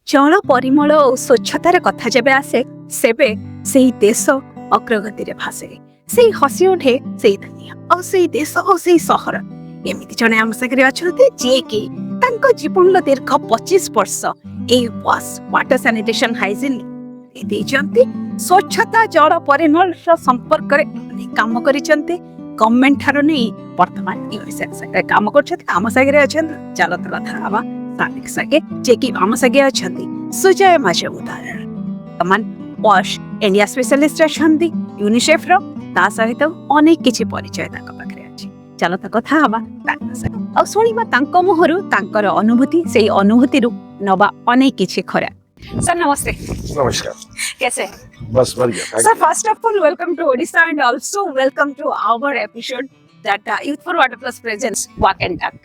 जल परिमल और स्वच्छतार कथा जेबे आसे सेबे सेही देश अग्रगति रे भासे सेही हसी उठे सेही दुनिया और सेही देश और सेही सहर एमिति जने आम सागरे अछते जे कि तांको जीवन दीर्घ 25 वर्ष ए वाटर सैनिटेशन हाइजीन देइचंती स्वच्छता जल परिमल संपर्क रे काम करिचंती गवर्नमेंट ठारो नै वर्तमान ई काम करछथि आम सागरे अछन चलो तो कथा हवा सानिक सके जे कि आम सगे अछंती सुजय मजूमदार तमन वॉश इंडिया स्पेशलिस्ट अछंती यूनिसेफ रो ता सहित अनेक किछि परिचय ताक पाखरे अछि चलो त कथा हवा ताक सके आ सुनिबा तांको मोहरु तांकर अनुभूति सेही अनुभूति रु नबा अनेक किछि खरा सर नमस्ते। नमस्कार। कैसे बस बढ़िया। Sir first of all welcome to Odisha and also welcome to our episode that Youth for Water Plus presents Walk and Talk।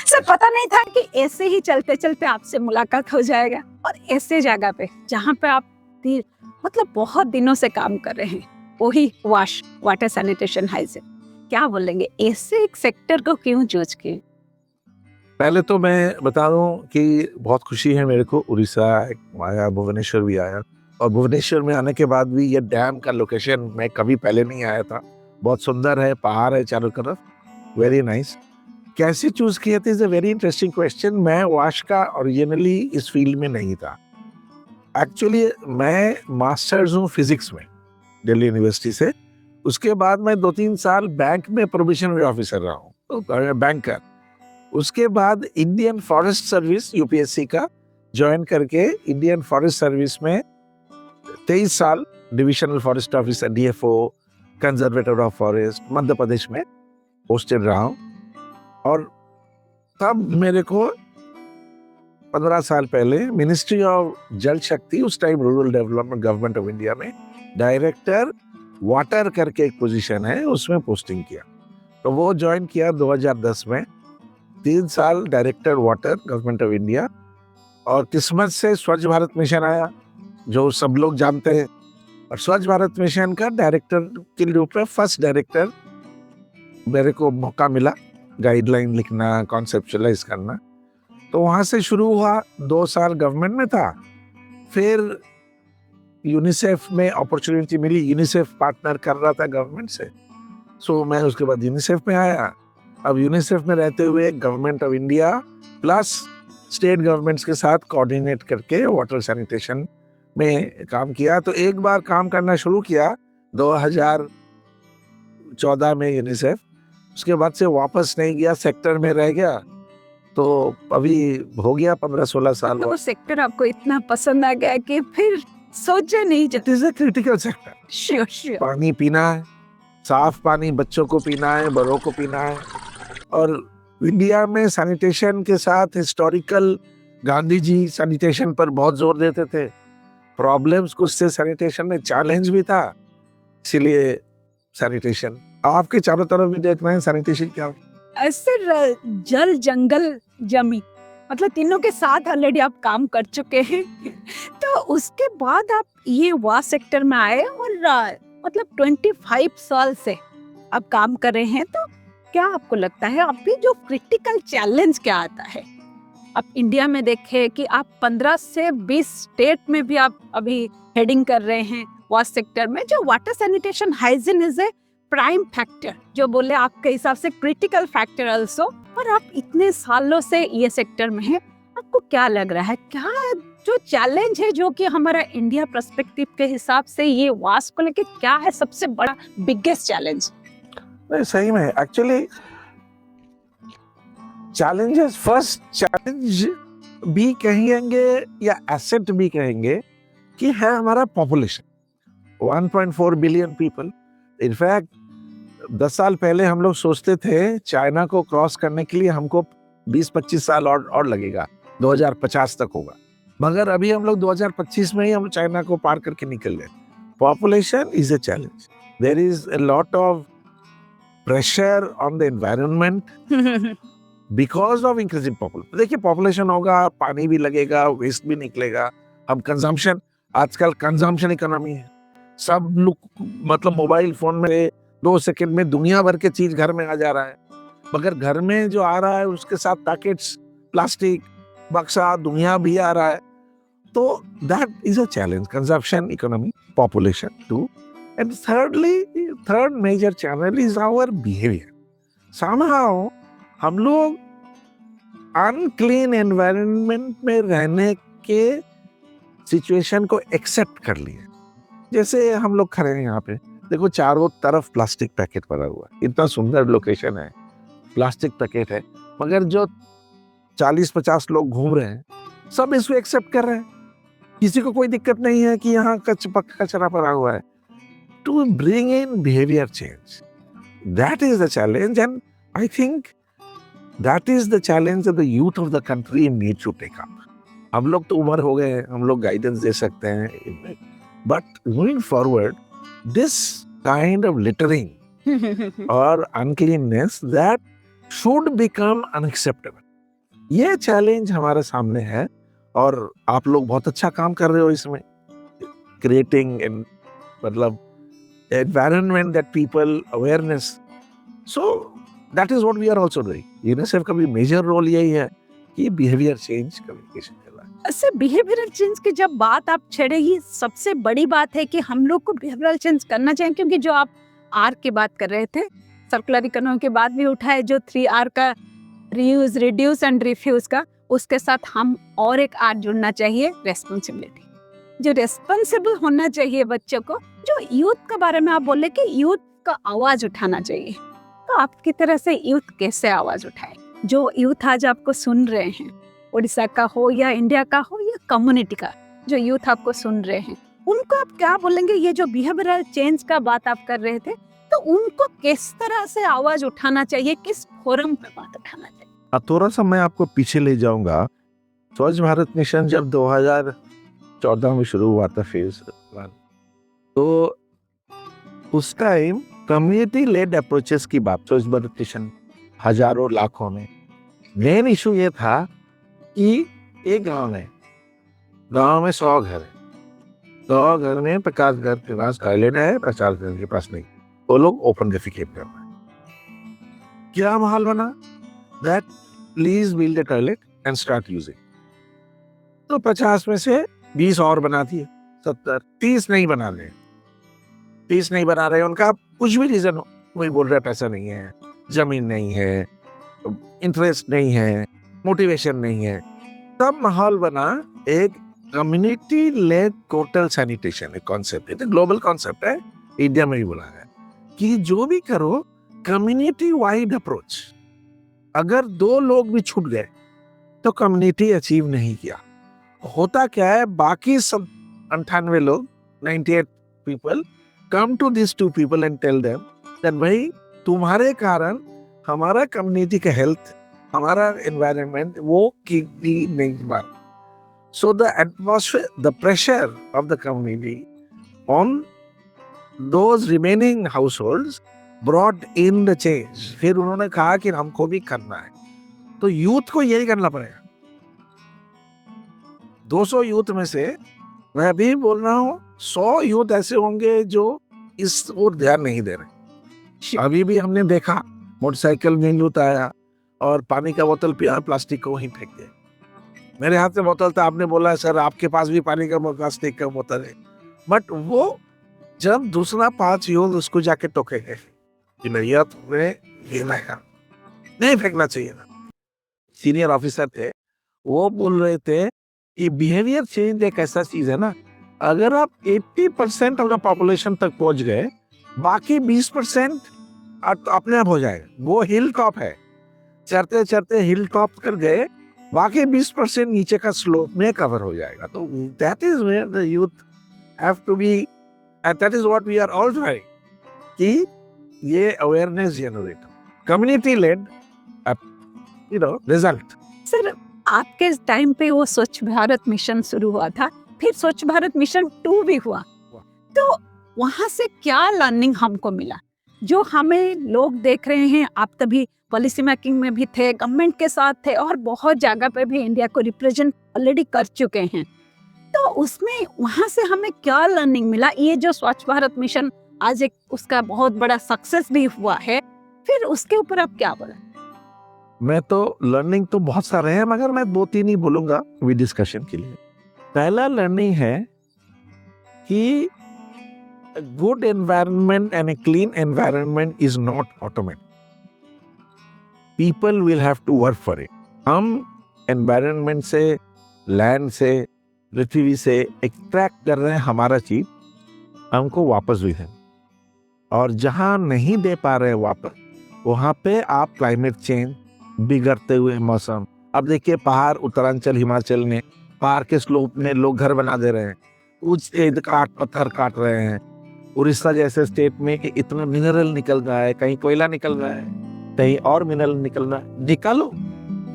Sir पता नहीं था कि ऐसे ही चलते चलते आपसे मुलाकात हो जाएगा और ऐसे जगह पे जहाँ पे आप मतलब बहुत दिनों से काम कर रहे हैं वही वाटर सैनिटेशन हाइजीन क्या बोलेंगे ऐसे एक सेक्टर को क्यों चूज किए? पहले तो मैं बता दूं कि बहुत खुशी है मेरे को, उड़ीसा आया, भुवनेश्वर भी आया और भुवनेश्वर में आने के बाद भी ये डैम का लोकेशन मैं कभी पहले नहीं आया था। बहुत सुंदर है, पहाड़ है चारों तरफ, वेरी नाइस। कैसे चूज किया था is a very interesting question. मैं वाश का ओरिजिनली इस फील्ड में नहीं था। एक्चुअली मैं मास्टर्स हूँ फिजिक्स में दिल्ली यूनिवर्सिटी से। उसके बाद मैं 2-3 साल बैंक में प्रोबेशनरी ऑफिसर रहा हूँ, बैंकर। उसके बाद इंडियन फॉरेस्ट सर्विस यूपीएससी का ज्वाइन करके इंडियन फॉरेस्ट सर्विस में 23 साल divisional forest officer DFO, conservator of forest Madhya Pradesh में पोस्टेड रहा हूँ। और तब मेरे को 15 साल पहले मिनिस्ट्री ऑफ जल शक्ति, उस time rural development government of India में डायरेक्टर वाटर करके एक पोजीशन है, उसमें पोस्टिंग किया। तो वो ज्वाइन किया 2010 में, 3 साल director water government of India. और किस्मत से स्वच्छ भारत मिशन आया जो सब लोग जानते हैं, और स्वच्छ भारत मिशन का डायरेक्टर के रूप में फर्स्ट डायरेक्टर मेरे को मौका मिला, गाइडलाइन लिखना, कॉन्सेप्चुअलाइज करना। तो वहाँ से शुरू हुआ, 2 साल गवर्नमेंट में था, फिर यूनिसेफ में अपॉर्चुनिटी मिली, यूनिसेफ पार्टनर कर रहा था गवर्नमेंट से, सो मैं उसके बाद यूनिसेफ में आया। अब यूनिसेफ में रहते हुए government of India plus state governments के साथ कोऑर्डिनेट करके वाटर सैनिटेशन में काम किया। तो एक बार काम करना शुरू किया 2014 में यूनिसेफ, उसके बाद से वापस नहीं गया, सेक्टर में रह गया। तो अभी हो गया 15-16 साल। वो सेक्टर आपको इतना पसंद आ गया कि फिर सोचा नहीं। It is a critical sector. Sure पानी पीना है, साफ पानी बच्चों को पीना है, बड़ों को पीना है। और इंडिया में सैनिटेशन के साथ हिस्टोरिकल गांधी जी सैनिटेशन पर बहुत जोर देते थे। प्रॉब्लम्स कुछ से सैनिटेशन में, चैलेंज भी था, इसीलिए सैनिटेशन। आपके चारों तरफ भी देख रहे हैं सैनिटेशन क्या। सर जल जंगल जमीन मतलब तीनों के साथ ऑलरेडी आप काम कर चुके हैं तो उसके बाद आप ये वाटर सेक्टर में आए और मतलब 25 साल से आप काम कर रहे हैं। तो क्या आपको लगता है अभी जो क्रिटिकल चैलेंज क्या आता है? आप इंडिया में देखें कि आप 15 से 20 स्टेट में भी आप अभी हेडिंग कर रहे हैं वाटर सेक्टर में, जो water sanitation hygiene is a prime factor, जो बोले आपके हिसाब से क्रिटिकल फैक्टर आल्सो। और आप इतने सालों से ये सेक्टर में हैं, आपको क्या लग रहा है क्या जो चैलेंज है जो कि हमारा इंडिया पर्सपेक्टिव के हिसाब से ये वास्ट को लेके क्या है सबसे बड़ा बिगेस्ट चैलेंज? नहीं, सही में एक्चुअली चैलेंजेस, फर्स्ट चैलेंज भी कहेंगे या एसेट भी कहेंगे कि है हमारा पॉपुलेशन 1.4 बिलियन पीपल। इनफैक्ट 10 साल पहले हम लोग सोचते थे चाइना को क्रॉस करने के लिए हमको 20-25 साल और लगेगा, 2050 तक होगा। मगर अभी हम लोग 2025 में ही हम चाइना को पार करके निकल गए। Population is a challenge. There is a lot of pressure on the environment because of increasing population. देखिए पॉपुलेशन होगा, पानी भी लगेगा, वेस्ट भी निकलेगा। हम कंजम्पशन, आजकल कंजम्पशन इकोनॉमी है, सब लोग मतलब मोबाइल फोन में 2 सेकंड में दुनिया भर के चीज घर में आ जा रहा है। मगर घर में जो आ रहा है उसके साथ पैकेट्स, प्लास्टिक, बक्सा, दुनिया भी आ रहा है। तो that is a challenge. Consumption economy, population too. And thirdly, third major challenge is our behavior. Somehow हम लोग अनक्लीन एनवायरनमेंट में रहने के सिचुएशन को एक्सेप्ट कर लिए. जैसे हम लोग खड़े हैं यहाँ पे, देखो चारों तरफ प्लास्टिक पैकेट पड़ा हुआ है, इतना सुंदर लोकेशन है, प्लास्टिक पैकेट है, मगर जो 40-50 लोग घूम रहे हैं सब इसको एक्सेप्ट कर रहे हैं, किसी को कोई दिक्कत नहीं है कि यहाँ कचरा पड़ा हुआ है. To bring in behaviour change, that is the challenge, and I think that is the challenge the youth of the country need to take up. हम लोग तो उम्र हो गए हैं, हम लोग गाइडेंस दे सकते हैं, but going forward this kind of littering और अनक्लीननेस दैट शुड बिकम अनएक्सेप्टेबल. ये चैलेंज हमारे सामने है और आप लोग बहुत अच्छा काम कर रहे हो इसमें, क्रिएटिंग एंड मतलब environment that people awareness. So that is what we are also doing. UNICEF का भी मेजर रोल यही है कि बिहेवियर चेंज कम्युनिकेशन करना है. ऐसे बिहेवियरल चेंज की जब बात आप छेड़े, ही सबसे बड़ी बात है कि हम लोग को बिहेवियरल चेंज करना चाहिए, क्योंकि जो आप आर की बात कर रहे थे, सर्कुलर इकोनॉमी के बाद भी उठा है, जो 3R का रीयूज, रिड्यूस एंड रिफ्यूज का, उसके साथ हम और एक आर जुड़ना चाहिए, रेस्पॉन्सिबिलिटी. जो रेस्पॉन्सिबल होना चाहिए बच्चों को. जो यूथ के बारे में आप बोले कि यूथ का आवाज उठाना चाहिए, तो आपकी तरह से यूथ कैसे आवाज उठाए? जो यूथ आज आपको सुन रहे हैं, उड़ीसा का हो या इंडिया का हो या कम्युनिटी का, जो यूथ आपको सुन रहे हैं, उनको आप क्या बोलेंगे? ये जो बिहेवियरल चेंज का बात आप कर रहे थे, तो उनको किस तरह से आवाज उठाना चाहिए, किस फोरम पे बात उठाना चाहिए? थोड़ा सा मैं आपको पीछे ले जाऊंगा. स्वच्छ भारत मिशन जब 2014 में शुरू हुआ था फेज 1, तो उस टाइम कम्युनिटी लेड अप्रोचेस की बात, स्वच्छ भारत मिशन हजारों लाखों में. मेन इशू ये था कि एक गांव में 100 घर है, 100 घर में 50 घर के पास टॉयलेट है, 50 घर के पास नहीं. वो लोग ओपन डेफिकेट कर रहे हैं. क्या माहौल बना? That please build a toilet and start using. तो 50 में से 20 और बना दिए, 70, 30 नहीं बना रहे. 30 नहीं बना रहे, उनका कुछ भी रीजन हो, कोई बोल रहा है पैसा नहीं है, जमीन नहीं है, इंटरेस्ट नहीं है, मोटिवेशन नहीं है. तब माहौल बना एक कम्युनिटी लेड टोटल सैनिटेशन. एक कॉन्सेप्ट है, ग्लोबल कॉन्सेप्ट है, इंडिया में भी बोला है कि जो भी करो कम्युनिटी वाइड अप्रोच. अगर 2 लोग भी छूट गए तो कम्युनिटी अचीव नहीं किया. होता क्या है, बाकी सब 98 लोग, 98 people come to this 2 people and tell them that भाई तुम्हारे कारण हमारा कम्युनिटी का हेल्थ, हमारा एनवायरनमेंट वो नहीं बन. So the atmosphere, the pressure of the community on those remaining households brought in the change. फिर उन्होंने कहा कि हमको भी करना है, तो यूथ को यही करना पड़ेगा. 200 यूथ में से मैं भी बोल रहा हूँ 100 यूथ ऐसे होंगे जो इस ओर ध्यान नहीं दे रहे. अभी भी हमने देखा मोटरसाइकिल में यूथ आया और पानी का बोतल पिया, प्लास्टिक को वहीं फेंक दिया. मेरे हाथ में बोतल था, आपने बोला सर आपके पास भी पानी का प्लास्टिक का बोतल है, बट वो जब दूसरा 5 यूथ उसको जाके टोकेंगे कि नहीं तुम्हें नहीं फेंकना चाहिए था. सीनियर ऑफिसर थे, वो बोल रहे थे कि बिहेवियर चेंज एक ऐसा चीज है ना, अगर आप 80% ऑफ द पॉपुलेशन तक पहुंच गए, बाकी 20% अपने आप हो जाएगा. वो हिल टॉप है, चढ़ते चढ़ते हिल टॉप कर गए, बाकी 20% नीचे का स्लोप में कवर हो जाएगा. तो that is where the youth have to be, and that is what we are all trying, कि ये awareness generate, community led result. Sir, आपके टाइम पे वो स्वच्छ भारत मिशन शुरू हुआ था, फिर स्वच्छ भारत मिशन 2 भी हुआ, तो वहां से क्या लर्निंग हमको मिला जो हमें लोग देख रहे हैं? आप तभी पॉलिसी मेकिंग में भी थे, गवर्नमेंट के साथ थे, और बहुत जगह पे भी इंडिया को रिप्रेजेंट ऑलरेडी कर चुके हैं, तो उसमें वहां से हमें क्या लर्निंग मिला? ये जो स्वच्छ भारत मिशन आज एक उसका बहुत बड़ा सक्सेस भी हुआ है, फिर उसके ऊपर आप क्या बोला? मैं तो लर्निंग तो बहुत सारे हैं, मगर मैं 2-3 ही बोलूंगा अभी डिस्कशन के लिए. पहला लर्निंग है कि good environment and a clean environment is not automatic. People will have to work for it. हम एनवायरनमेंट से, लैंड से, पृथ्वी से एक्सट्रैक्ट कर रहे हैं हमारा चीज, हमको वापस भी है. और जहां नहीं दे पा रहे वापस, वहां पे आप क्लाइमेट चेंज, बिगड़ते हुए मौसम. अब देखिए पहाड़, उत्तरांचल हिमाचल में पहाड़ के स्लोप में लोग घर बना दे रहे हैं, कुछ पत्थर काट रहे हैं. उड़ीसा जैसे स्टेट में कि इतना मिनरल निकल रहा है, कहीं कोयला निकल रहा है, कहीं और मिनरल निकल रहा है, निकालो,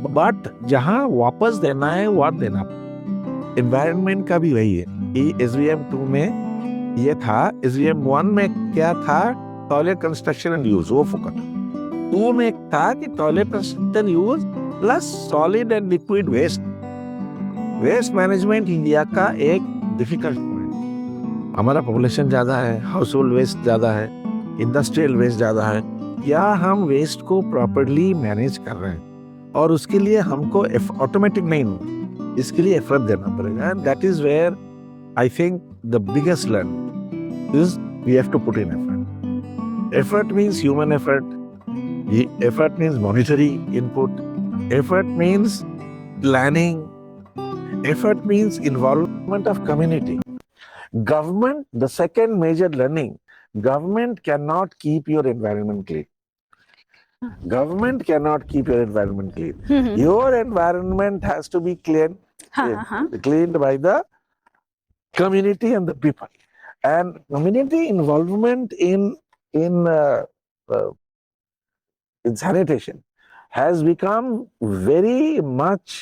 बट जहां वापस देना है वहां देना. एनवायरनमेंट का भी वही है. SVM 2 में ये था. SVM 1 में क्या था? टॉयलेट कंस्ट्रक्शन एंड यूज, वो फोकस. 2 में था कि toilet construction use plus solid and liquid waste. Waste management India का एक डिफिकल्ट पॉइंट. हमारा पॉपुलेशन ज्यादा है, हाउस होल्ड वेस्ट ज्यादा है, इंडस्ट्रियल वेस्ट ज्यादा है. क्या हम वेस्ट को प्रॉपरली मैनेज कर रहे हैं? और उसके लिए हमको ऑटोमेटिक नहीं, इसके लिए एफर्ट देना पड़ेगा. And that is where I think the biggest learning is we have to put in effort. Effort means human effort. Effort means monetary input. Effort means planning. Effort means involvement of community. Government, the second major learning, government cannot keep your environment clean. Government cannot keep your environment clean. Your environment has to be cleaned by the community and the people. And community involvement in sanitation has become very much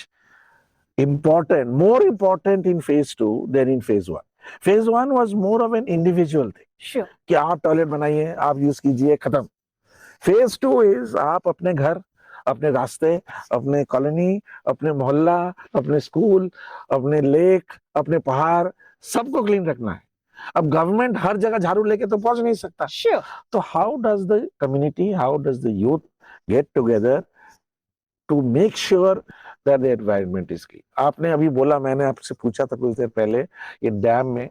important, more important in phase 2 than in phase 1. Phase 1 was more of an individual thing. Sure. कि आप toilet बनाइए, आप use कीजिए, खत्म. Phase 2 is आप अपने घर, अपने रास्ते, अपने कॉलोनी, अपने मोहल्ला, अपने स्कूल, अपने लेक, अपने पहाड़, सबको क्लीन रखना है. अब गवर्नमेंट हर जगह झाड़ू लेके तो पहुंच नहीं सकता. Sure. तो how does the community, how does the youth get together to make sure that the environment is clean? आपने अभी बोला, मैंने आपसे पूछा था कुछ देर पहले, ये डैम में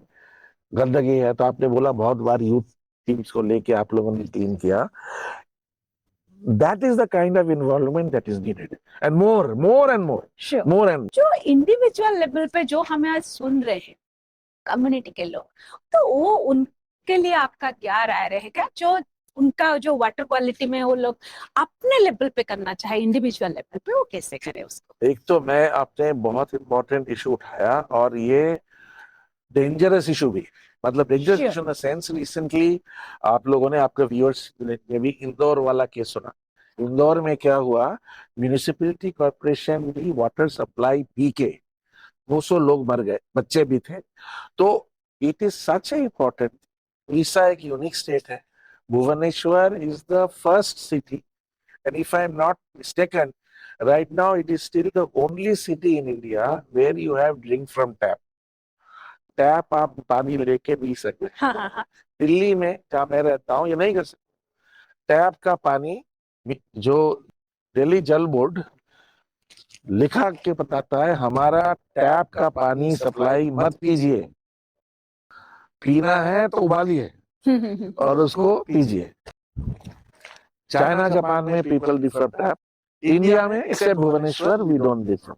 गंदगी है, तो आपने बोला बहुत बार यूथ टीम्स को लेके आप लोगों ने क्लीन किया. That is the kind of involvement that is needed, and more and more. Sure. More and जो इंडिविजुअल लेवल पे जो हमें आज सुन रहे हैं कम्युनिटी के लोग, तो वो उनके लिए आपका क्या राय रहेगा? जो उनका जो वाटर क्वालिटी में वो लोग अपने लेवल पे करना चाहे, इंडिविजुअल लेवल पे, वो कैसे करे उसको? एक तो मैं आपने बहुत इंपॉर्टेंट इशू उठाया, और ये डेंजरस इशू भी, मतलब dangerous issue in the sense, recently आप लोगों ने, आपके व्यूअर्स ने भी इंदौर वाला केस सुना. इंदौर में क्या हुआ, म्यूनिसिपैलिटी कॉर्पोरेशन की वाटर सप्लाई पी के 200 लोग मर गए, बच्चे भी थे. तो it is such A important. Orissa एक यूनिक स्टेट है. Bhubaneswar is the first city, and if I am not mistaken, right now it is still the only city in India where you have drink from tap. Tap आप पानी लेके P सकते हैं. हाँ. दिल्ली में जहाँ मैं रहता हूँ ये नहीं कर सकते. टैप का पानी, जो दिल्ली जल बोर्ड लिखा के बताता है, हमारा टैप का पानी सप्लाई मत कीजिए, पीना है तो उबालिए और उसको पीजिए. चाइना जापान में पीपल डिफर टैप, इंडिया में except Bhubaneswar we don't differ.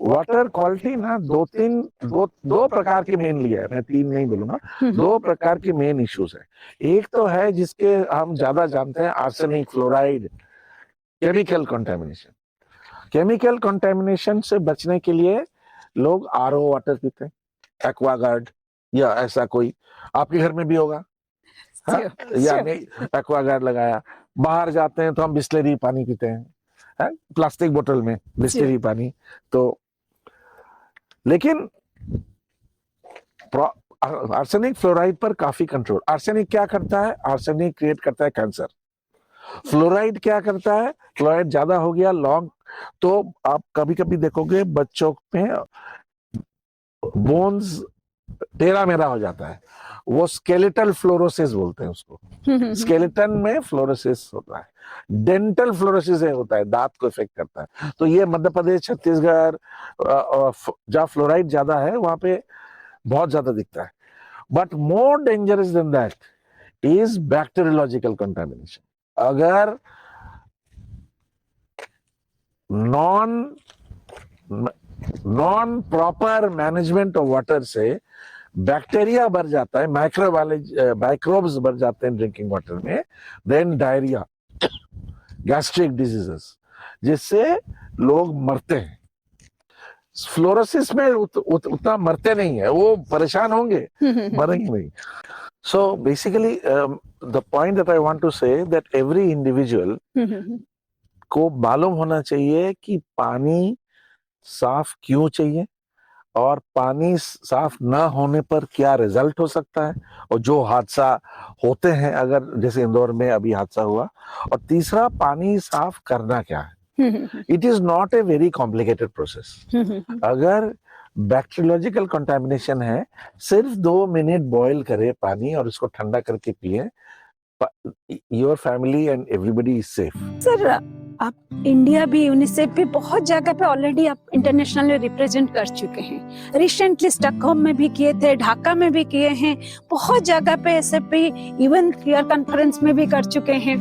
Water quality ना दो प्रकार की मेन लिया है, मैं 3 नहीं बोलूंगा, 2 प्रकार की मेन इश्यूज है. एक तो है जिसके हम ज्यादा जानते हैं, arsenic, fluoride, chemical contamination. Chemical contamination से बचने के लिए लोग RO वाटर पीते हैं, एक्वागार्ड या ऐसा कोई, आपके घर में भी होगा. हाँ? या नहीं, एक्वागार्ड लगाया. बाहर जाते हैं तो हम बिस्लरी पानी पीते हैं, प्लास्टिक बोतल में बिस्लरी पानी. तो लेकिन आर्सेनिक, फ्लोराइड पर काफी कंट्रोल. आर्सेनिक क्या करता है? आर्सेनिक क्रिएट करता है कैंसर. फ्लोराइड क्या करता है? फ्लोराइड ज्यादा हो गया लॉन्ग, तो आप कभी कभी देखोगे बच्चों में बोन्स टेढ़ा मेढ़ा हो जाता है, वो स्केलेटल फ्लोरोसिस बोलते हैं उसको। स्केलेटन में फ्लोरोसिस होता है, डेंटल फ्लोरोसिस होता है, दांत को इफेक्ट करता है। तो ये मध्य प्रदेश, छत्तीसगढ़ जहाँ फ्लोराइड ज्यादा है वहां पे बहुत ज्यादा दिखता है। But more dangerous than that is bacteriological contamination. अगर non proper management of water से बैक्टीरिया बढ़ जाता है, माइक्रोब्स बढ़ जाते हैं ड्रिंकिंग वाटर में, देन डायरिया, गैस्ट्रिक डिजीजेस, जिससे लोग मरते हैं। फ्लोरोसिस में उतना मरते नहीं है, वो परेशान होंगे, मरेंगे नहीं। So basically the point that I want to say that every individual को मालूम होना चाहिए कि पानी साफ क्यों चाहिए और पानी साफ ना होने पर क्या रिजल्ट हो सकता है, और जो हादसा होते हैं, अगर जैसे इंदौर में अभी हादसा हुआ। और तीसरा, पानी साफ करना क्या है। It is not a very complicated process. अगर बैक्टीरियोलॉजिकल कंटामिनेशन है, सिर्फ 2 मिनट बॉईल करे पानी और उसको ठंडा करके पिए, your family and everybody is safe. Sir, आप इंडिया भी, यूनिसेफ भी बहुत जगह पे ऑलरेडी आप इंटरनेशनल रिप्रेजेंट कर चुके हैं। रिसेंटली स्टॉकहोम में भी किए थे, ढाका में भी किए हैं, बहुत जगह पे ऐसे पे इवन क्लियर कॉन्फ्रेंस में भी कर चुके हैं।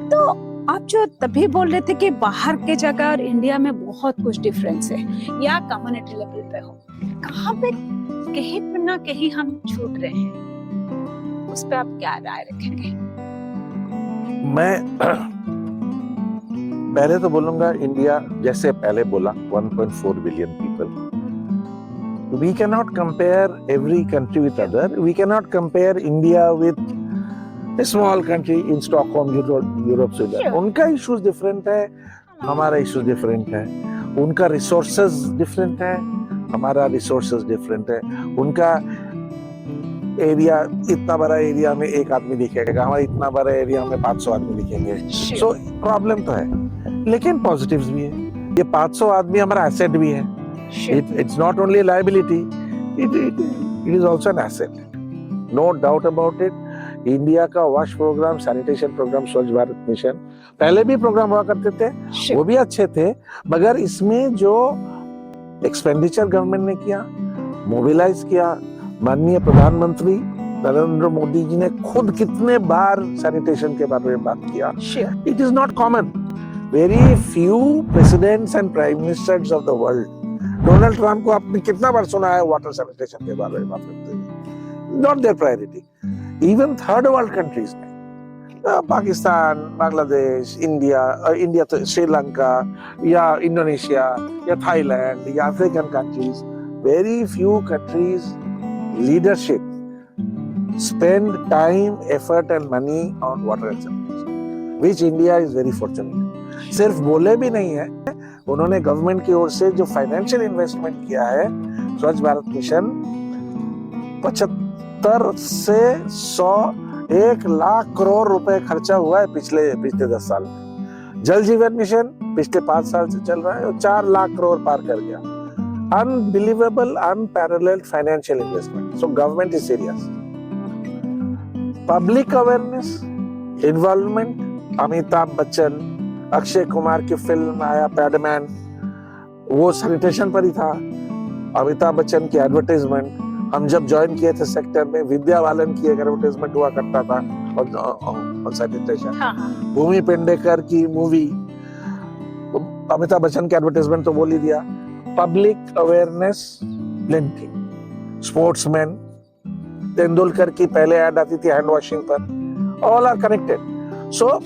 तो आप जो तभी बोल रहे थे कि बाहर के जगह और इंडिया में बहुत कुछ डिफरेंस है, या कम्युनिटी लेवल पे हो, कहाँ पे कहीं पे ना कहीं हम छूट रहे हैं, उस पे आप क्या राय रखेंगे? मैं पहले तो बोलूंगा, इंडिया जैसे पहले बोला 1.4 billion people, we can not compare every country with other. We can not compare India with a small country in Stockholm, Europe से। उनका इश्यूज डिफरेंट है, हमारा इश्यूज डिफरेंट है। उनका रिसोर्सेज डिफरेंट है, हमारा रिसोर्सेज डिफरेंट है। उनका एरिया, इतना बड़ा एरिया में एक आदमी दिखेगा, हमारा इतना बड़ा एरिया में 500 आदमी दिखेंगे। सो प्रॉब्लम तो है, लेकिन पॉजिटिव्स भी है। ये 500 आदमी हमारा एसेट भी है। It's not only liability, it is also an asset, no doubt about it. India का wash program, sanitation program, Swachh Bharat mission, पहले भी प्रोग्राम हुआ करते थे, वो भी अच्छे थे, मगर इसमें जो एक्सपेंडिचर गवर्नमेंट ने किया, मोबिलाइज किया, माननीय प्रधानमंत्री नरेंद्र मोदी जी ने खुद कितने बार सैनिटेशन के बारे में बात किया, it is not common. Very few presidents and prime ministers of the world, Donald Trump को आपने कितना बार सुना है वाटर सैनिटेशन के बारे में बात करते हुए? Not there priority. Even third world countries में, पाकिस्तान, बांग्लादेश, इंडिया तो श्रीलंका या इंडोनेशिया या थाईलैंड या African countries, very few countries leadership spend time, effort and money on water and sanitation, which India is very fortunate। सिर्फ बोले भी नहीं है, उन्होंने गवर्नमेंट की ओर से जो फाइनेंशियल इन्वेस्टमेंट किया है, स्वच्छ भारत मिशन 75 से 100 लाख करोड़ रुपए खर्चा हुआ है पिछले 10 साल में। जल जीवन मिशन पिछले 5 साल से चल रहा है और 4 लाख करोड़ पार कर गया। Unbelievable, unparalleled financial investment. So government is serious. Public awareness, involvement, Amitabh Bachchan, Akshay Kumar की फिल्म आया पैडमैन, वो सैनिटेशन पर ही था। अमिताभ बच्चन की एडवर्टाइजमेंट, हम जब ज्वाइन किए थे सेक्टर में, विद्या बालन की एक एडवर्टाइजमेंट हुआ करता था और सैनिटेशन। भूमि पेडनेकर की मूवी, अमिताभ बच्चन की एडवर्टाइजमेंट तो बोल ही दिया। Public awareness plenty. Sportsman, Tendulkar की पहले ऐड आती थी हैंड वॉशिंग पर। All are connected. So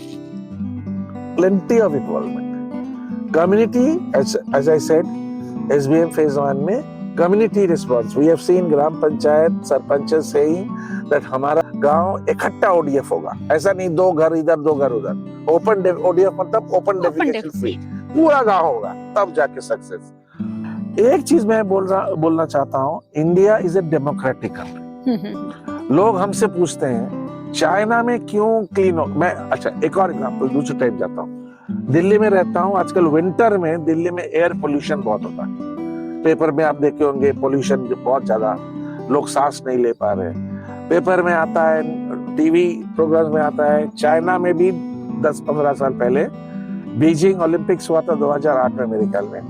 plenty of involvement. Community, as I said, SBM phase 1 में community response, we have seen gram panchayat sarpanch saying that हमारा गांव इकट्ठा ODF होगा, ऐसा नहीं 2 घर इधर 2 घर उधर। ओपन ODF मतलब ओपन डेफिकेशन फ्री, पूरा गांव होगा, तब जाके सक्सेस। एक चीज मैं बोलना चाहता हूँ, India is a democratic country. लोग हमसे पूछते हैं चाइना में क्यों क्लीन हो। मैं अच्छा एक और एग्जांपल, दूसरे टाइप जाता हूँ। दिल्ली में रहता हूँ, आजकल विंटर में दिल्ली में एयर पोल्यूशन बहुत होता है। पेपर में आप देखे होंगे, पोल्यूशन बहुत ज्यादा, लोग सांस नहीं ले पा रहे। पेपर में आता है, टीवी प्रोग्राम में आता है। चाइना में भी 10-15 साल पहले बीजिंग ओलंपिक्स हुआ था 2008 में मेरे ख्याल में।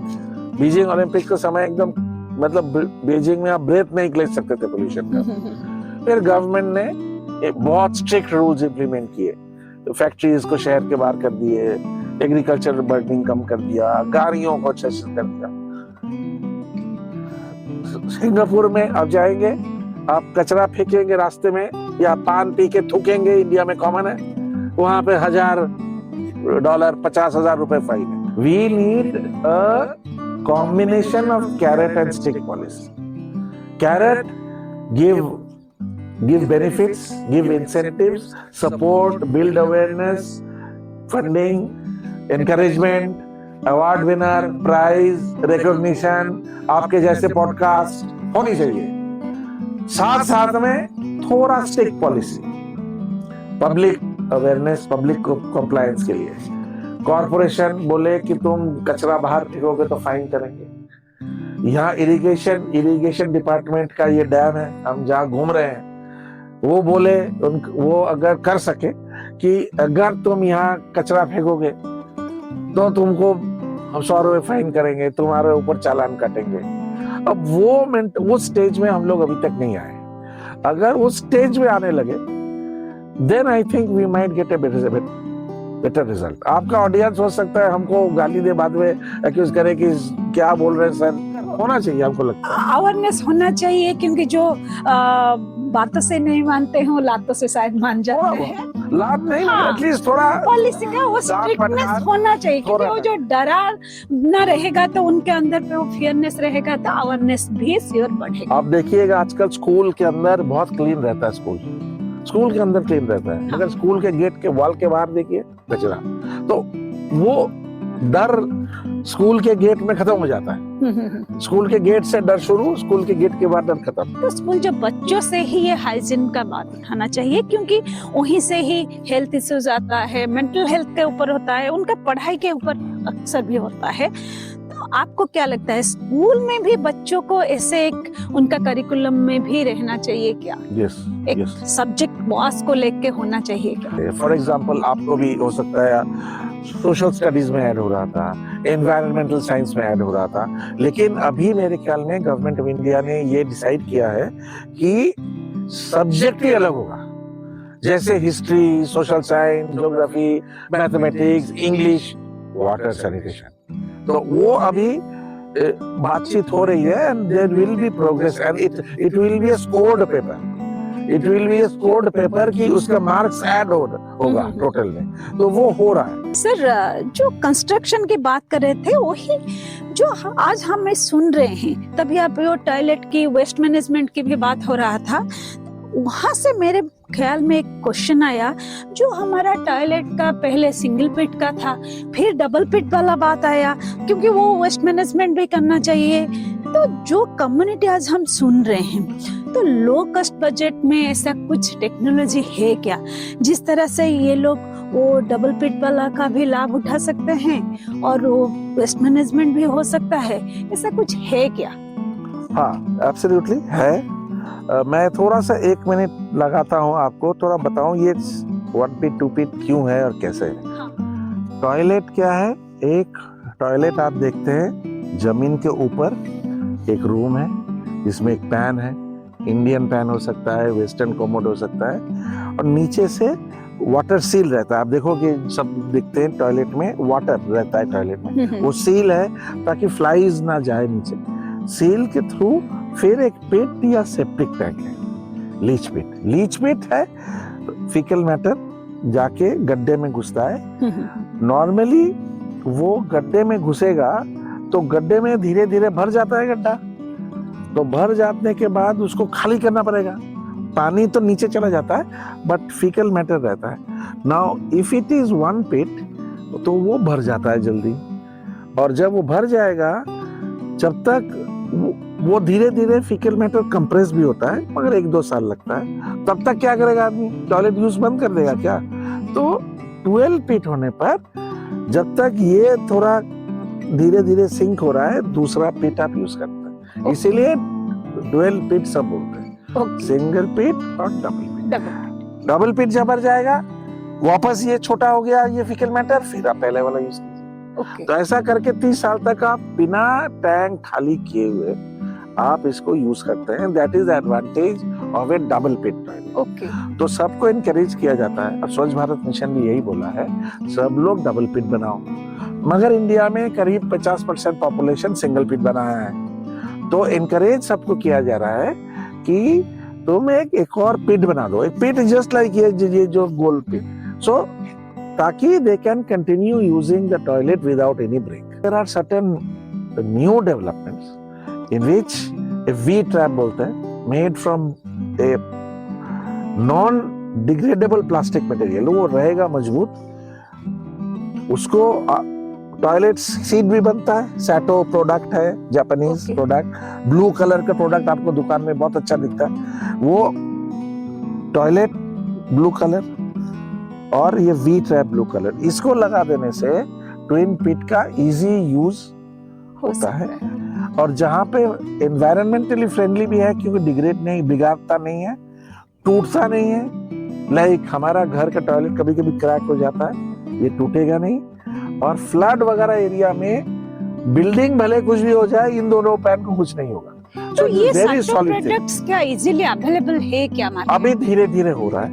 बीजिंग ओलंपिक्स का समय एकदम मतलब बीजिंग में आप ब्रेथ नहीं ले सकते थे पोल्यूशन का। फिर गवर्नमेंट ने बहुत स्ट्रिक्ट रूल्स इंप्लीमेंट किए, तो फैक्ट्रीज को शहर के बाहर कर दिए, एग्रीकल्चर बर्निंग कम कर दिया, गाड़ियों को अच्छे से कर दिया। सिंगापुर में आप जाएंगे, आप कचरा फेंकेंगे रास्ते में या पान पी के थूकेंगे, इंडिया में कॉमन है, वहां पे $1,000 $50,000 रुपए फाइन है। We need a combination of carrot and stick policy. Carrot, give benefits, give incentives, support, build awareness, funding, encouragement, award winner, prize, recognition, आपके जैसे पॉडकास्ट होनी चाहिए। साथ साथ में थोड़ा stick policy, public awareness, public compliance के लिए। कॉर्पोरेशन बोले कि तुम कचरा बाहर फेंकोगे तो फाइन करेंगे। यहाँ इरिगेशन डिपार्टमेंट का ये डैम है, हम जहाँ घूम रहे हैं, वो बोले वो अगर कर सके कि अगर तुम यहाँ कचरा फेंकोगे तो तुमको हम 100 रुपए फाइन करेंगे, तुम्हारे ऊपर चालान काटेंगे। अब वो स्टेज में हम लोग अभी तक नहीं आए। अगर उस स्टेज में आने लगे, then I think we might get a better result. आपका ऑडियंस हो सकता है हमको गाली दे, बाद में एक्यूज करे कि क्या बोल रहे हैं सर। होना चाहिए, हमको लगता है अवेयरनेस होना चाहिए, क्योंकि जो बातों से नहीं मानते हैं वो लातों से शायद मान जाते हैं। लाभ नहीं, हाँ, एटलीस्ट थोड़ा पॉलिसी का वो स्ट्रिक्टनेस होना चाहिए, क्योंकि वो जो डरा न रहेगा तो उनके अंदर पे वो फियरनेस रहेगा, तो अवेयरनेस भी श्योर बढ़ेगा। आप देखिएगा आजकल स्कूल के अंदर बहुत क्लीन रहता है, स्कूल के अंदर क्लीन रहता है, मगर स्कूल के गेट के वॉल के बाहर देखिए कचरा। तो वो डर स्कूल के गेट में खत्म हो जाता है। स्कूल के गेट से डर शुरू, स्कूल के गेट के बाद डर खत्म। तो स्कूल जो बच्चों से ही ये हाइजीन का बात उठाना चाहिए, क्योंकि वहीं से ही हेल्थ इश्यूज आता है, मेंटल हेल्थ के ऊपर होता है, उनका पढ़ाई के ऊपर अक्सर भी होता है। तो आपको क्या लगता है, स्कूल में भी बच्चों को ऐसे एक उनका करिकुलम में भी रहना चाहिए क्या? एक सब्जेक्ट बॉस को लेके होना चाहिए क्या? फॉर एग्जाम्पल आपको भी हो सकता है सोशल स्टडीज में ऐड हो रहा था, एनवायरमेंटल साइंस में ऐड हो रहा था, लेकिन अभी मेरे ख्याल में गवर्नमेंट ऑफ इंडिया ने ये डिसाइड किया है कि सब्जेक्ट ही अलग होगा। जैसे history, social science, geography, mathematics, English, water sanitation, तो वो अभी बातचीत हो रही है। And there will be progress and it will be a scored paper. It will be a scored paper कि उसका मार्क्स ऐड होगा टोटल में, तो वो हो रहा है। सर, जो कंस्ट्रक्शन की बात कर रहे थे वही जो आज हम सुन रहे हैं, तभी आप वो टॉयलेट की, वेस्ट मैनेजमेंट की भी बात हो रहा था। वहां से मेरे ख्याल में एक क्वेश्चन आया, जो हमारा टॉयलेट का पहले सिंगल पिट का था, फिर डबल पिट वाला बात आया, क्योंकि वो वेस्ट मैनेजमेंट भी करना चाहिए। तो जो कम्युनिटी आज हम सुन रहे हैं, तो लो कॉस्ट बजट में ऐसा कुछ टेक्नोलॉजी है क्या जिस तरह से ये लोग वो डबल पिट वाला का भी लाभ उठा सकते हैं और वो वेस्ट मैनेजमेंट भी हो सकता है? ऐसा कुछ है क्या? हाँ, एब्सोल्युटली है। मैं थोड़ा सा 1 मिनट लगाता हूँ आपको, थोड़ा बताऊं ये 1 पिट 2 पिट क्यों है और कैसे है। हाँ। टॉयलेट क्या है? एक टॉयलेट आप देखते हैं, जमीन के ऊपर एक रूम है जिसमें एक पैन है, इंडियन पैन हो सकता है, वेस्टर्न कोमोड हो सकता है, और नीचे से वाटर सील रहता है। आप देखो कि सब दिखते हैं टॉयलेट में वाटर रहता है टॉयलेट में, वो सील है ताकि फ्लाइज ना जाए नीचे। सील के थ्रू फिर एक पिट या सेप्टिक टैंक है, लीच पिट है। फीकल मैटर जाके गड्ढे में घुसता है। नॉर्मली वो गड्ढे में घुसेगा तो गड्ढे में धीरे धीरे भर जाता है गड्ढा, तो भर जाने के बाद उसको खाली करना पड़ेगा। पानी तो नीचे चला जाता है बट फीकल मैटर रहता है। नाउ इफ इट इज 1 पिट तो वो भर जाता है जल्दी, और जब वो भर जाएगा, जब तक वो धीरे धीरे फीकल मैटर कंप्रेस भी होता है, मगर 1-2 साल लगता है। तब तक क्या करेगा आदमी? टॉयलेट यूज बंद कर देगा क्या? तो 12 पिट होने पर जब तक ये थोड़ा धीरे धीरे सिंक हो रहा है, दूसरा पिट आप यूज करते हैं, इसीलिए 12 पिट सब बोलते हैं। ओके, सिंगल पिट और डबल पिट। डबल। डबल पिट जब भर जाएगा, वापस ये छोटा हो गया, ये फीकल मैटर, फिर आप पहले वाला यूज कीजिए। ओके, तो ऐसा करके 30 साल तक आप बिना टैंक खाली किए हुए आप इसको यूज करते हैं। That is advantage of a double pit toilet. Okay, तो सबको इनकरेज किया जाता है, और स्वच्छ भारत मिशन भी यही बोला है, सब लोग डबल पिट बनाओ। मगर इंडिया में करीब 50% पॉपुलेशन सिंगल पिट बनाया है। तो इनकरेज सबको किया जा रहा है कि तुम एक और पिट बना दो, एक पिट जस्ट लाइक ये जो गोल पिट, सो ताकि they can continue using the toilet without any break. There are certain new developments in which a we trap बोलते हैं, made from a non degradable plastic material, वो रहेगा मजबूत, उसको टॉयलेट सीट भी बनता है। सैटो प्रोडक्ट है, Japanese Okay. Product, blue colour का प्रोडक्ट आपको दुकान में बहुत अच्छा दिखता है, वो टॉयलेट ब्लू कलर और ये वी ट्रैप ब्लू कलर, इसको लगा देने से ट्विन पिट का इजी यूज होता है। और जहाँ पे एनवायरमेंटली फ्रेंडली भी है, क्योंकि डिग्रेड नहीं, बिगाड़ता नहीं है, टूटता नहीं है। लाइक हमारा घर का टॉयलेट कभी कभी क्रैक हो जाता है, ये टूटेगा नहीं। और फ्लड वगैरह एरिया में बिल्डिंग भले कुछ भी हो जाए, इन दोनों पैन को कुछ नहीं होगा। तो ये very Saito solid thing। Products क्या इजीली अवेलेबल है क्या मार्केट? अभी धीरे धीरे हो रहा है,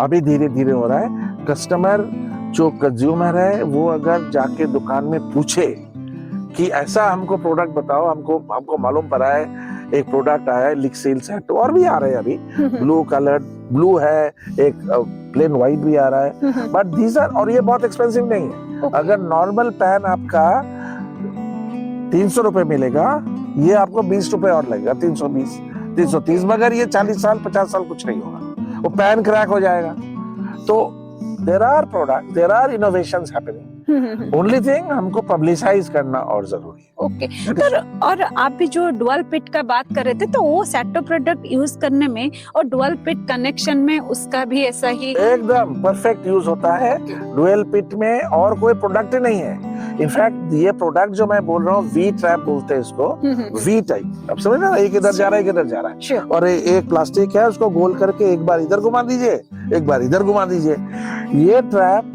अभी धीरे धीरे हो रहा है। कस्टमर जो कंज्यूमर है, वो अगर जाके दुकान में पूछे कि ऐसा हमको प्रोडक्ट बताओ, हमको मालूम पड़ा है एक प्रोडक्ट आया है लिक्सिल सेट, और भी आ रहे हैं अभी, ब्लू कलर, ब्लू है, एक प्लेन व्हाइट भी आ रहा है, बट दीज आर, और ये बहुत एक्सपेंसिव नहीं है। अगर नॉर्मल पैन आपका 300 रुपए मिलेगा, ये आपको 20 रुपए और लगेगा, 320 330, मगर ये 40 साल 50 साल कुछ नहीं होगा, वो पैन क्रैक हो जाएगा। तो there are product, there are innovations happening, only thing हमको पब्लिसाइज करना और जरूरी है। ओके, तो और आप भी जो डुअल पिट का बात कर रहे थे, तो वो सैटो प्रोडक्ट यूज करने में और डुअल पिट कनेक्शन में उसका भी ऐसा ही एकदम परफेक्ट यूज होता है। डुअल पिट में और कोई प्रोडक्ट ही नहीं है। इनफैक्ट ये प्रोडक्ट जो मैं बोल रहा हूँ, वी ट्रैप बोलते हैं इसको, वी टाइप, अब समझ ना, एक इधर जा रहा है, एक इधर जा रहा है, Sure. और एक प्लास्टिक है, उसको गोल करके एक बार इधर घुमा दीजिए, एक बार इधर घुमा दीजिए। ये ट्रैप,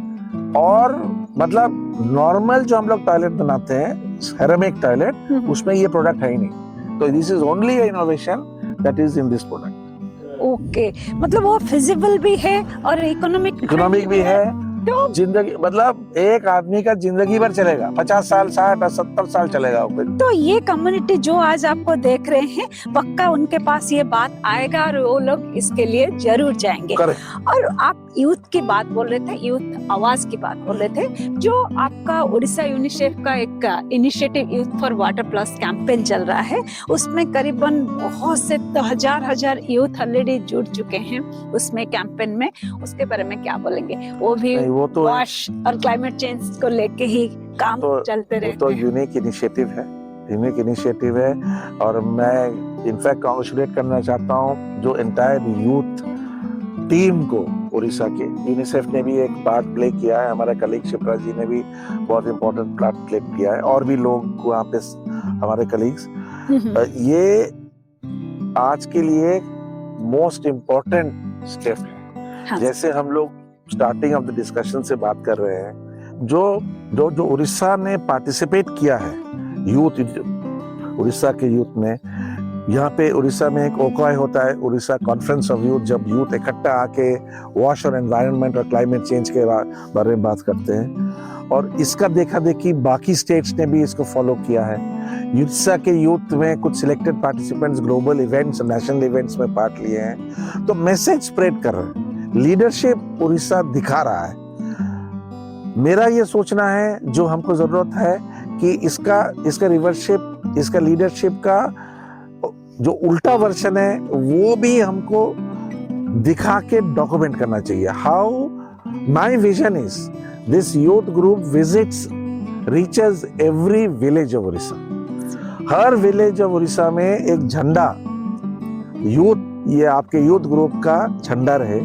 और मतलब नॉर्मल जो हम लोग टॉयलेट बनाते हैं, सेरेमिक टॉयलेट, उसमें ये प्रोडक्ट है ही नहीं। तो this is only innovation that is in this product. Okay, मतलब वो फिजिबल भी है और इकोनॉमिक भी है। तो जिंदगी, मतलब एक आदमी का जिंदगी भर चलेगा, 50 साल 60 70 साल चलेगा वो। तो ये कम्युनिटी जो आज आपको देख रहे हैं, पक्का उनके पास ये बात आएगा और वो लोग इसके लिए जरूर जाएंगे। Correct. और आप यूथ की बात बोल रहे थे, यूथ आवाज की बात बोल रहे थे, जो आपका उड़ीसा यूनिसेफ का एक initiative youth for water plus campaign चल रहा है, उसमें करीबन बहुत से हजार यूथ ऑलरेडी जुड़ चुके हैं उसमें कैंपेन में। उसके बारे में क्या बोलेंगे? वो भी वो तो वॉश और क्लाइमेट चेंज को लेके ही काम चलते रहते तो हैं। यूनिक इनिशिएटिव है, यूनिक इनिशिएटिव है। और मैं इनफैक्ट कांग्रेचुलेट करना चाहता हूँ जो एंटायर यूथ टीम को उड़ीसा के। यूनिसेफ ने भी एक पार्ट प्ले किया है, हमारे कलीग शिप्रा जी ने भी बहुत इंपॉर्टेंट पार्ट प्ले किया है, और भी लोग वहाँ पे हमारे कलीग्स। ये आज के लिए मोस्ट इम्पोर्टेंट स्टेप है। हाँ। जैसे हम लोग स्टार्टिंग ऑफ द डिस्कशन से बात कर रहे हैं, जो उड़ीसा ने पार्टिसिपेट किया है, यूथ, उड़ीसा के यूथ ने, यहाँ पे उड़ीसा में एक ओकाई होता है, उड़ीसा कॉन्फ्रेंस ऑफ यूथ, जब यूथ इकट्ठा आके वॉश और एनवायरनमेंट और क्लाइमेट चेंज के बारे में बात करते हैं। और इसका देखा देखी बाकी स्टेट्स ने भी इसको फॉलो किया है। उड़ीसा के यूथ में कुछ selected participants global events, national events में पार्ट लिए हैं, तो मैसेज स्प्रेड कर रहे हैं, लीडरशिप उड़ीसा दिखा रहा है। मेरा ये सोचना है, जो हमको जरूरत है कि इसका रिवर्सशिप, इसका लीडरशिप का जो उल्टा वर्जन है, वो भी हमको दिखा के डॉक्यूमेंट करना चाहिए। How my vision is this youth group visits, reaches every village of Orissa. Her village of Orissa में एक झंडा, यूथ, ये आपके यूथ ग्रुप का झंडा रहे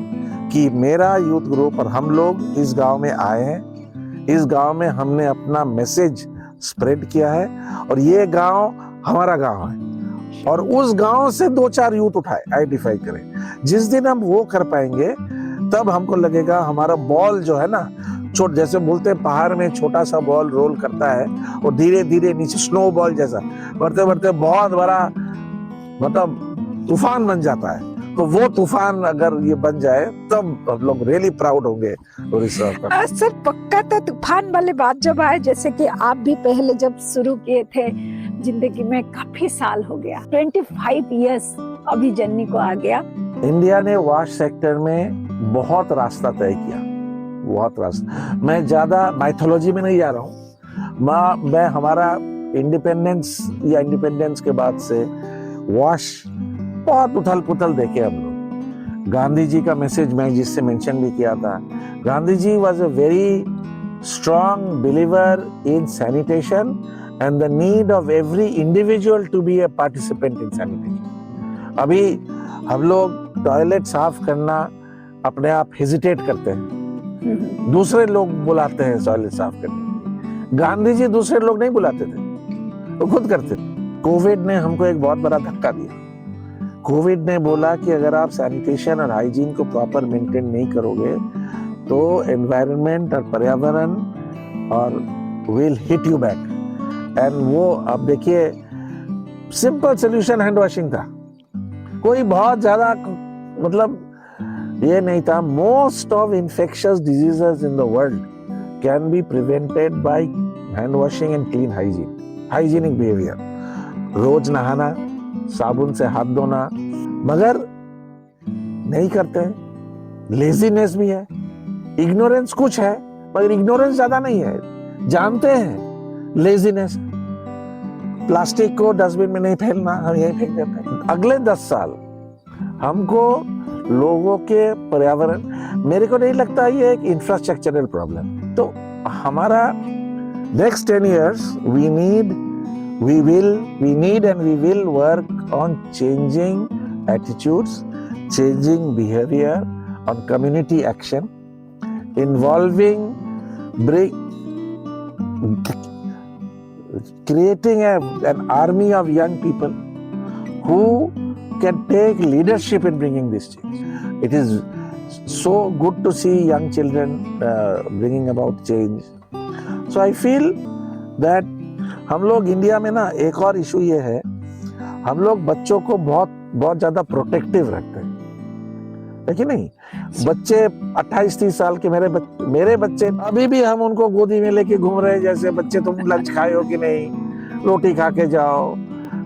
कि मेरा यूथ ग्रुप और हम लोग इस गांव में आए हैं, इस गांव में हमने अपना मैसेज स्प्रेड किया है, और ये गांव हमारा गांव है। और उस गांव से 2-4 यूथ उठाए, आइडेंटिफाई करें। जिस दिन हम वो कर पाएंगे तब हमको लगेगा हमारा बॉल जो है ना, जैसे बोलते हैं पहाड़ में छोटा सा बॉल रोल करता है और धीरे धीरे नीचे स्नो बॉल जैसा बढ़ते बढ़ते बहुत बड़ा मतलब तूफान बन जाता है। तो वो तूफान अगर ये बन जाए तब हम लोग रियली प्राउड होंगे उड़ीसा का। सर पक्का तो तूफान वाले बात जब आए, जैसे कि आप भी पहले जब शुरू किए थे जिंदगी में, काफी साल हो गया, 25 इयर्स अभी जर्नी को आ गया। इंडिया ने वॉश सेक्टर में बहुत रास्ता तय किया, बहुत रास्ता। मैं ज्यादा माइथोलॉजी में नहीं जा रहा हूँ। मैं हमारा इंडिपेंडेंस के बाद से वॉश बहुत उथल पुथल देखे हम लोग। गांधी जी का मैसेज मैं जिससे मेंशन भी किया था, Gandhi ji was a very strong believer in sanitation and the need of every individual to be a participant in sanitation. अभी हम लोग टॉयलेट साफ करना अपने आप हेजिटेट करते हैं, दूसरे लोग बुलाते हैं टॉयलेट साफ करने। गांधी जी दूसरे लोग नहीं बुलाते थे, वो खुद करते थे। कोविड ने हमको एक बहुत बड़ा धक्का दिया। कोविड ने बोला कि अगर आप सैनिटेशन और हाइजीन को प्रॉपर मेंटेन नहीं करोगे तो एनवायरनमेंट और पर्यावरण और will hit you back. And वो अब देखिए, सिंपल सोल्यूशन हैंड वॉशिंग था, कोई बहुत ज्यादा मतलब ये नहीं था। Most of infectious diseases in the world can be prevented by hand washing and clean hygienic behaviour. रोज नहाना, साबुन से हाथ धोना, मगर नहीं करते हैं। लेजीनेस भी है, इग्नोरेंस कुछ है मगर इग्नोरेंस ज्यादा नहीं है, जानते हैं लेजीनेस। प्लास्टिक को डस्टबिन में नहीं फेंकना, हम यही फेंक देते हैं। अगले 10 साल हमको लोगों के पर्यावरण, मेरे को नहीं लगता ये एक इंफ्रास्ट्रक्चरल प्रॉब्लम। तो हमारा next 10 years we need and we will work on changing attitudes, changing behavior, on community action, involving, creating an army of young people who can take leadership in bringing this change. It is so good to see young children bringing about change. So I feel that हम लोग India में ना एक और issue ये है, हम लोग बच्चों को बहुत ज्यादा प्रोटेक्टिव रखते हैं, है कि नहीं? बच्चे 28-30 साल के मेरे बच्चे अभी भी हम उनको गोदी में लेके घूम रहे हैं जैसे बच्चे तुम लंच खाए हो कि नहीं, रोटी खा के जाओ।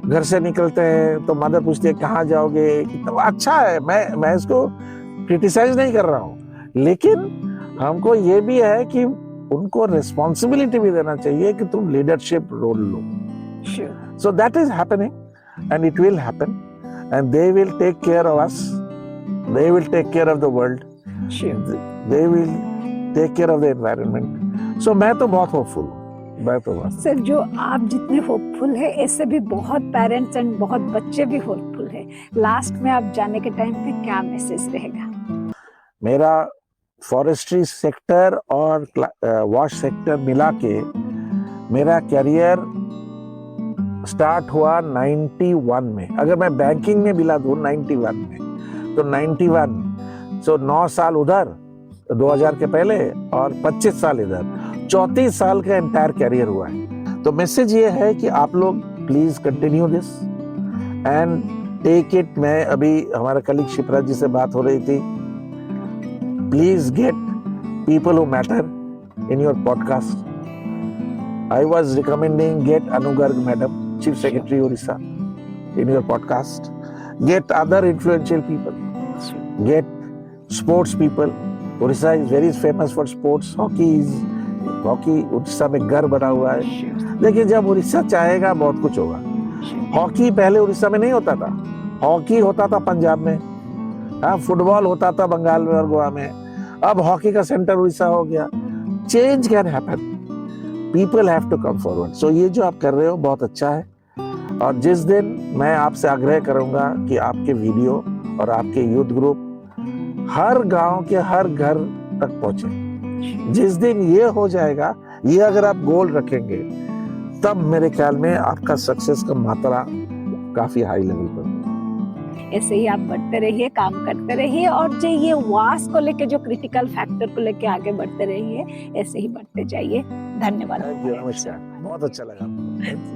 घर से निकलते हैं तो मदर पूछती है कहाँ जाओगे, कितना अच्छा है। मैं इसको क्रिटिसाइज नहीं कर रहा हूँ, लेकिन हमको ये भी है कि उनको रिस्पॉन्सिबिलिटी भी देना चाहिए कि तुम लीडरशिप रोल लो। So that is happening and it will happen and they will take care of us, they will take care of the world, they will take care of the environment. So मैं तो बहुत hopeful हूँ। Sir जो आप जितने hopeful है, ऐसे भी बहुत पेरेंट्स एंड बहुत बच्चे भी होपफुल है। लास्ट में आप जाने के टाइम पे क्या मैसेज रहेगा? मेरा फॉरेस्ट्री सेक्टर और वॉश सेक्टर मिला के मेरा कैरियर स्टार्ट हुआ 91 में। अगर मैं बैंकिंग में मिला दूं 91 में, तो 91, सो 9 साल उधर 2000 के पहले और 25 साल इधर, 34 साल का एंटायर कैरियर हुआ है। तो मैसेज ये है कि आप लोग please continue this and take it. मैं अभी हमारे कलीग शिप्रा जी से बात हो रही थी, please get people who matter in your podcast. I was recommending get Anu Garg madam, Chief Secretary Orissa, in your podcast. Get other influential people. Get sports people. Orissa is very famous for sports. Hockey Orissa में घर बना हुआ है। लेकिन जब उड़ीसा चाहेगा बहुत कुछ होगा। हॉकी पहले उड़ीसा में नहीं होता था, हॉकी होता था पंजाब में, हाँ, फुटबॉल होता था बंगाल में और गोवा में, अब हॉकी का सेंटर उड़ीसा हो गया। Change can happen, people have to come forward. So ये जो आप कर रहे हो बहुत अच्छा है, और जिस दिन मैं आपसे आग्रह करूंगा कि आपके वीडियो और आपके यूथ ग्रुप हर गांव के हर घर तक पहुंचे, जिस दिन ये हो जाएगा, ये अगर आप गोल रखेंगे, तब मेरे ख्याल में आपका सक्सेस का मात्रा काफी हाई लेवल पर। ऐसे ही आप बढ़ते रहिए, काम करते रहिए और जो ये वास को लेके जो क्रिटिकल फैक्टर को लेके आगे बढ़ते रहिए, ऐसे ही बढ़ते जाइए। धन्यवाद। नमस्कार, बहुत अच्छा लगा।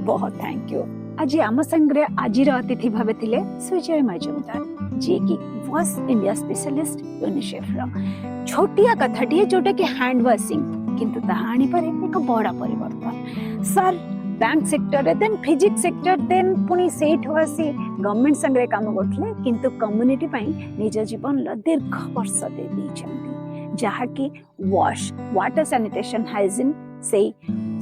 बहुत थैंक यू। आज आम संगे आज अतिथि भाव थिले सुजय मजुमदार जी की वॉस इंडिया स्पेशलिस्ट यूनिसेफ रो छोटिया कथाटिए जोटा कि हैंड वाशिंग किंतु ताहा आनी पारे एक बड़ा परिवर्तन। Sir bank sector then physics sector then पुनी सेठ आसी गवर्नमेंट संगे काम करथले किंतु कम्युनिटी पई निज जीवन ल दीर्घ वर्ष दे दी जहा कि वॉश वाटर सैनिटेशन हाइजीन से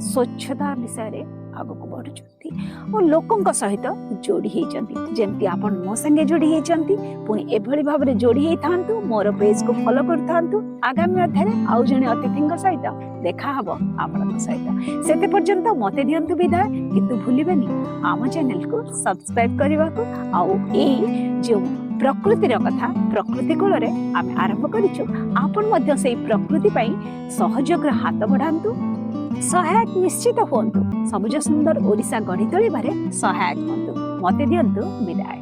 स्वच्छता विषय रे आगको बढ़ुचंती और लोकंक सहित जोड़ी हेचंती जेमती आपन मो संगे जोड़ी हेचंती पुनी एभली भाबरे जोड़ी हे थांतु मोर पेज को फॉलो कर थांतु आगामी अध्याय आउ जने अतिथिंग सहित देखा हबो आपन सहित सेते पर्यंत मते दियंतु विदाय किंतु भूलिबेनी आम चैनल को सब्सक्राइब करबा को आउ ए जो प्रकृतिर कथा प्रकृति कूल आम आरंभ करिछु आपन मध्य से प्रकृति पई सहयोग हाथ बढ़ांतु सहायक निश्चित हुंतु सबुज सुंदर ओडिशा गढ़ी तोलिबारे सहायक हुंतु मते दियंतु विदाय।